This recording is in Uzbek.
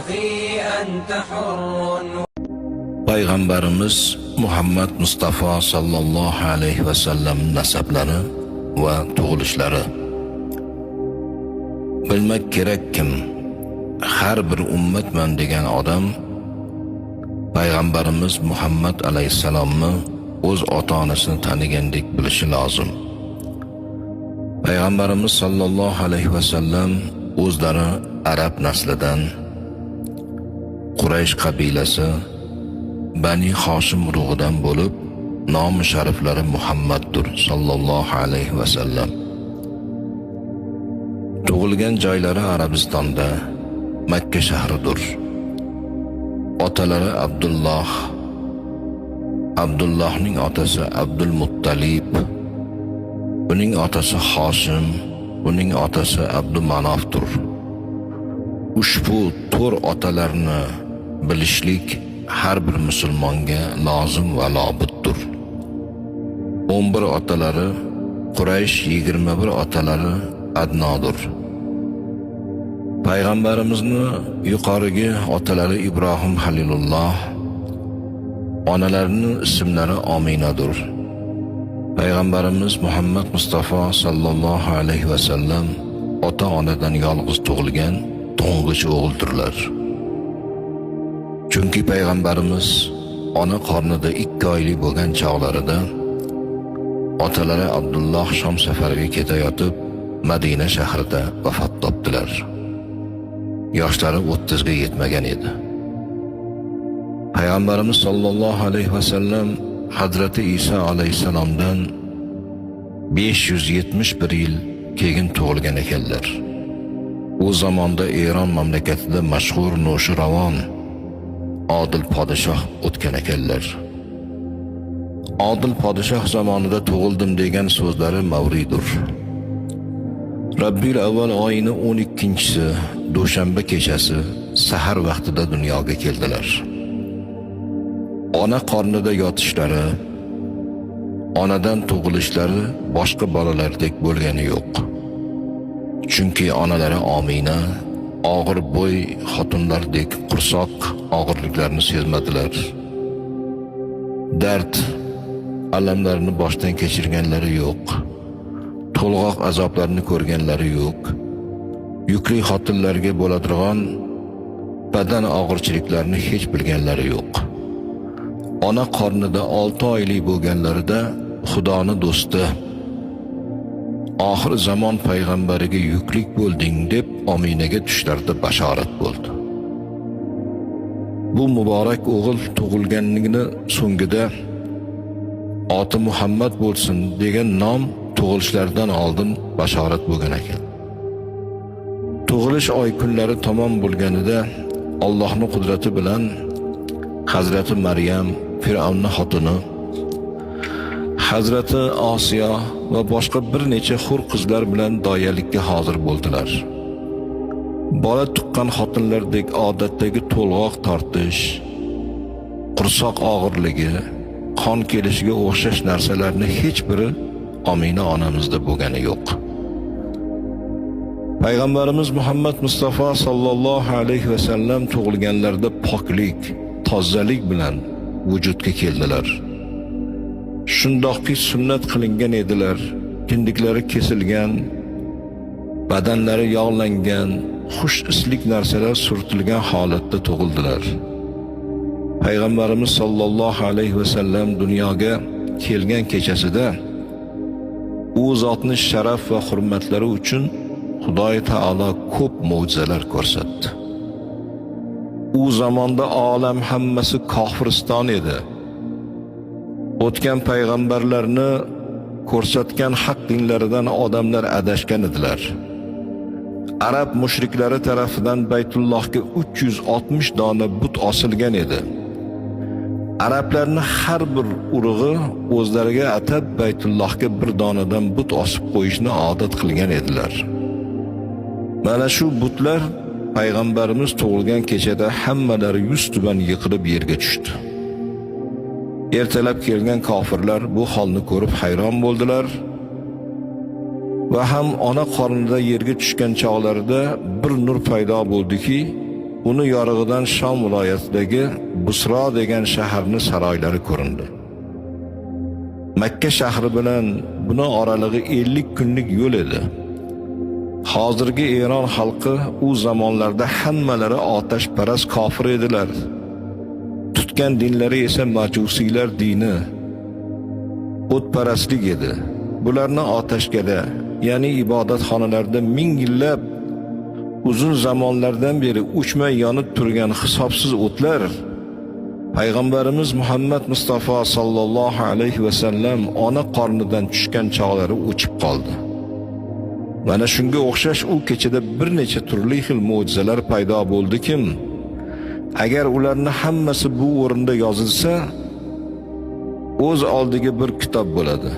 أخي أنت حر. Payg'ambarimiz Muhammad Mustafa sallallohu alayhi va sallam nasablari va tug'ilishlari. Bilmak kerakkim, har bir ummatman degan odam Payg'ambarimiz Muhammad alayhisalomni o'z ota-onasini tanigandek bilishi lozim. Payg'ambarimiz sallallohu alayhi va sallam o'zlari arab naslidan, Quraysh qabilasi Bani Hoshim urug'idan bo'lib, nomi shariflari Muhammaddur sallallohu alayhi va sallam. Tug'ilgan joylari Arabistonda, Makka shahridir. Otalari Abdulloh, Abdullohning otasi Abdul Muttalib, uning otasi Hoshim, uning otasi Abdul Manofdir. Ushbu to'r otalarni bilishlik har bir musulmonga lozim va lobuddir. 11 otalari Quraysh, 21 otalari Adnodir. Payg'ambarimizni yuqorigi otalari Ibrohim Halilulloh, onalarining ismlari Ominadir. Payg'ambarimiz Muhammad Mustafa sallallohu alayhi va sallam ota-onadan yolg'iz tug'ilgan to'ng'ich o'g'ildirlar. Chunki payg'ambarimiz ona qornida 2 oylik bo'lgan chog'larida otalari Abdulloh Shom safariga ketayotib Madina shahrida vafot topdilar. Yoshlari 30 ga yetmagan edi. Payg'ambarimiz sallallohu alayhi va sallam Hazrati Isa alayhisalomdan 571 yil keyin tug'ilgan ekanlar. U zamonda Eron mamlakatida mashhur No'shiravon Odil podshoh o'tgan ekanlar. Odil podshoh zamonida tug'ildim degan so'zlari mavridir. Rabbil avval oyini 12-si dushanba kechasi sahar vaqtida dunyoga keldilar. Ona qornida yotishlari, onadan tug'ilishlari boshqa bolalardek bo'lgani yo'q. Chunki onalari Omina og'ir bo'y xotinlardek qursoq og'irliklarni sezmadilar. Dard, alamlarni boshdan kechirganlari yo'q. To'lg'oq azoblarni ko'rganlari yo'q. Yukli xotinlarga bo'ladigan badan og'irchiliklarini hech bilganlari yo'q. Ona qornida 6 oylik bo'lganlarida Xudoni do'sti, oxir zamon payg'ambariga yuklik bo'lding deb Ominaga tushlarda bashorat bo'ldi. Bu muborak o'g'il tug'ilganligini so'ngida oti Muhammad bo'lsin degan nom tug'ilishlaridan oldin bashorat bo'lgan ekan. Tug'ilish oy kunlari tamom bo'lganida Allohning qudrati bilan Hazrati Maryam, Fir'avnning xotini, Hazrati Osiyo va boshqa bir necha hur qizlar bilan doyalikka hozir bo'ldilar. Bola tuqqan xotinlardek odatdagi to'lg'oq tortish, qursoq og'irligi, qon kelishiga o'xshash narsalarni hech biri Omina onamizda bo'lgani yo'q. Payg'ambarimiz Muhammad Mustafa sallallohu alayhi va sallam tug'ilganlarida poklik, tozalik bilan vujudga keldilar. Shundoqki sunnat qilingan edilar, kindiklari kesilgan, badanlari yog'langan, xush islik narsalar surtilgan holatda tug'ildilar. Payg'ambarimiz sallallohu alayhi va sallam dunyoga kelgan kechasida u zotning sharaf va hurmatlari uchun Xudoy taolo ko'p mo'jizalar ko'rsatdi. U zamonda olam hammasi kofiriston edi. O'tgan payg'ambarlarni ko'rsatgan haq dinlaridan odamlar adashgan edilar. Arab mushriklari tarafidan Baytullohga 360 dona but osilgan edi. Arablarning har bir urug'i o'zlariga atab Baytullohga bir donadan but osib qo'yishni odat qilgan edilar. Mana shu butlar payg'ambarimiz tug'ilgan kechada hammalari yuz tuban yiqilib yerga tushdi. Ertalab kelgan kofirlar bu holni ko'rib hayron bo'ldilar va ham ona qornida yerga tushgan chog'larida bir nur paydo bo'ldiki, uni yorug'idan Shom viloyatidagi Busro degan shaharning saroylari ko'rindi. Makka shahri bilan buni oralig'i 50 kunlik yo'l edi. Hozirgi Eron xalqi u zamonlarda hammalari otashparast kofir edilar. Tutgan dinlari esa majusiylar dini, o'tparastlik edi. Bularni otashgada, ya'ni ibodatxonalarda ming yillab uzun zamonlardan beri o'chmay yonib turgan hisobsiz o'tlar Payg'ambarimiz Muhammad Mustafa sallallohu alayhi va sallam ona qornidan tushgan chog'lari o'chib qoldi. Mana shunga o'xshash u kechada bir necha turli xil mo'jizalar paydo bo'ldi-kim, agar ularni hammasi bu o'rinda yozilsa, o'z oldiga bir kitob bo'ladi.